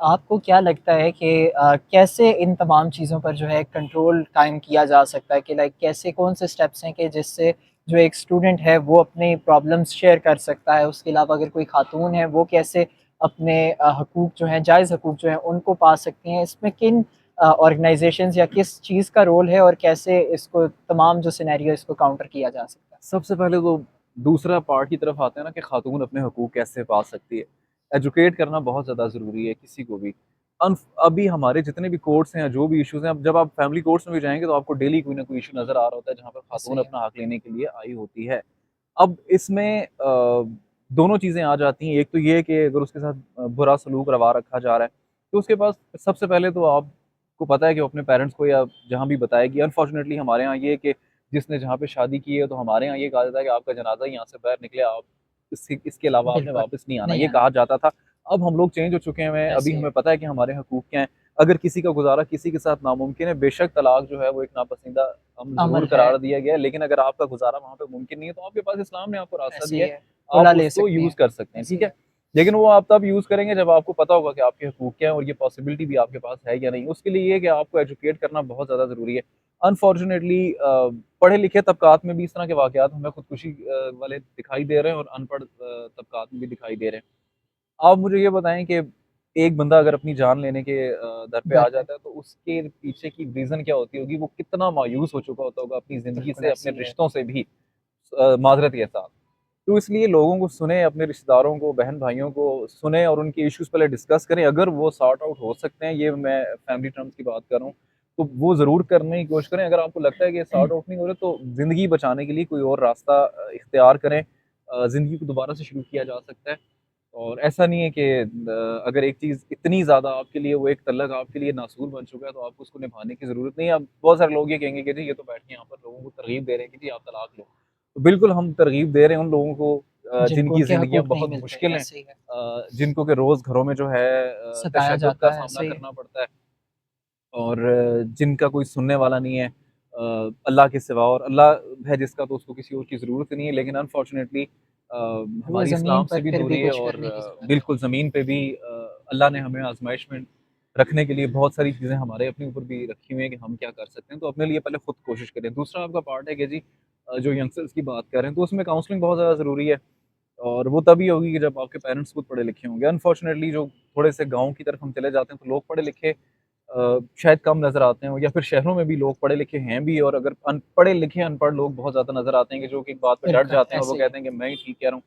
आपको क्या लगता है कि कैसे इन तमाम चीज़ों पर जो है कंट्रोल कायम किया जा सकता है कि लाइक कैसे कौन से स्टेप्स हैं कि जिससे जो एक स्टूडेंट है वो अपने प्रॉब्लम्स शेयर कर सकता है? उसके अलावा अगर कोई खातून है वो कैसे अपने हकूक़ जो हैं, जायज़ हकूक़ जो हैं उनको पा सकती हैं? इसमें किन ऑर्गनाइज़ेशंस या किस चीज़ का रोल है और कैसे इसको तमाम जो सिनेरियो इसको काउंटर किया जा सकता है? सबसे पहले तो दूसरा पार्ट की तरफ आते हैं ना कि खातून अपने हकूक़ कैसे पा सकती है। एजुकेट करना बहुत ज़्यादा ज़रूरी है किसी को भी। अभी हमारे जितने भी कोर्ट्स हैं, जो भी इश्यूज़ हैं, अब जब आप फैमिली कोर्ट्स में भी जाएँगे तो आपको डेली कोई ना कोई इश्यू नज़र आ रहा होता है जहाँ पर खातून सही है। अपना हक लेने के लिए आई होती है। अब इसमें दोनों चीज़ें आ जाती हैं। एक तो ये है कि अगर उसके साथ बुरा सलूक रवा रखा जा रहा है, तो उसके पास सबसे पहले तो आपको पता है कि वो अपने पेरेंट्स को या जहाँ भी बताएगी। अनफॉर्चुनेटली हमारे यहाँ ये है कि जिसने जहाँ पे शादी की है, तो हमारे यहाँ ये कहा जाता है कि आपका जनाज़ा ही यहाँ से बाहर निकले, आप इसके अलावा आपने बिल्कुल, वापस नहीं आना, नहीं ये आना। कहा जाता था। अब हम लोग चेंज हो चुके हैं, अभी ऐसे ही है। हमें पता है कि हमारे हकूक़ क्या हैं। अगर किसी का गुज़ारा किसी के साथ नामुमकिन है, बेशक तलाक जो है वो एक नापसंदीदा अम्र ज़रूर अमल है, करार दिया गया है, लेकिन अगर आपका गुज़ारा वहाँ पे मुमकिन नहीं है, तो आपके पास इस्लाम ने आपको रास्ता ऐसे दिया ही है, है। आप खुला ले उसको सकते यूज़ हैं। कर सकते हैं, ऐसे ठीक ही है? है। लेकिन वो आप तब यूज़ करेंगे जब आपको पता होगा कि आपके हकूक़ क्या हैं और ये पॉसिबिलिटी भी आपके पास है या नहीं। उसके लिए ये है कि आपको एजुकेट करना बहुत ज़्यादा ज़रूरी है। अनफॉर्चुनेटली पढ़े-लिखे तबक़ात में भी इस तरह के वाक़यात हमें खुदकुशी वाले दिखाई दे रहे हैं और अनपढ़ तबक़ात में भी दिखाई दे रहे हैं। आप मुझे ये बताएँ कि एक बंदा अगर अपनी जान लेने के दर पे डर आ पे। जाता है, तो उसके पीछे की रीज़न क्या होती होगी? वो कितना मायूस हो चुका होता होगा अपनी ज़िंदगी बिल्कुल से, ऐसे अपने ही है। रिश्तों से भी माज़रत के साथ। तो इसलिए लोगों को सुनें, अपने रिश्तेदारों को, बहन-भाइयों को सुनें और उनके इश्यूज़ पहले डिस्कस करें। अगर वो सॉर्ट आउट हो सकते हैं, ये मैं फैमिली टर्म्स की बात कर रहा हूँ, तो वो ज़रूर करने की कोशिश करें। अगर आपको लगता है कि ये सॉर्ट आउट नहीं हो रहे, तो ज़िंदगी बचाने के लिए कोई और रास्ता इख्तियार करें। ज़िंदगी को दोबारा से शुरू किया जा सकता है। और ऐसा नहीं है कि अगर एक चीज़ इतनी ज़्यादा आपके लिए वो एक तलक आपके लिए नासूर बन चुका है, तो आपको उसको निभाने की ज़रूरत नहीं है। अब बहुत सारे लोग ये कहेंगे कि जी ये तो बैठ के यहाँ पर लोगों को तरग़ीब दे रहे हैं कि जी आप तलाक लो। तो बिल्कुल हम तरग़ीब दे रहे हैं उन लोगं को जिनको जिनकी उनके ज़िंदगियाँ हकूक़ नहीं बहुत मिलते, मुश्किल हैं, ऐसे ही है। जिनको कि रोज़ घरों में जो है सताया तशद्दुद का जाता है, सामना ऐसे ही है। करना पड़ता है और जिनका कोई सुनने वाला नहीं है अल्लाह के सिवा और अल्लाह है जिसका तो उसको किसी और की ज़रूरत ही नहीं है। लेकिन अनफॉर्चुनेटली वो हमारी ज़मीन इस्लाम से पर भी फिर भी दूरी है कुछ और करने की ज़रूरत है। बिल्कुल ज़मीन पे भी अल्लाह ने हमें आज़माइश में रखने के लिए बहुत सारी चीज़ें हमारे अपने ऊपर भी रखी हुई हैं कि हम क्या कर सकते हैं। तो अपने लिए पहले खुद कोशिश करें। दूसरा आपका पार्ट है कि जी जो यंगस्टर्स की बात कर रहे हैं, तो उसमें काउंसलिंग बहुत ज़्यादा ज़रूरी है और वो तभी होगी कि जब आपके पेरेंट्स खुद पढ़े-लिखे होंगे। अनफॉर्चुनेटली जो थोड़े से गाँव की तरफ हम चले जाते हैं, तो लोग पढ़े-लिखे शायद कम नज़र आते हैं या फिर शहरों में भी लोग पढ़े-लिखे हैं भी और अगर पढ़े-लिखे अनपढ़ लोग बहुत ज़्यादा नज़र आते हैं कि जो कि एक बात पे डट बिल्कुल, जाते हैं और वो ऐसे ही है। कहते हैं कि मैं ही ठीक कह रहा हूँ।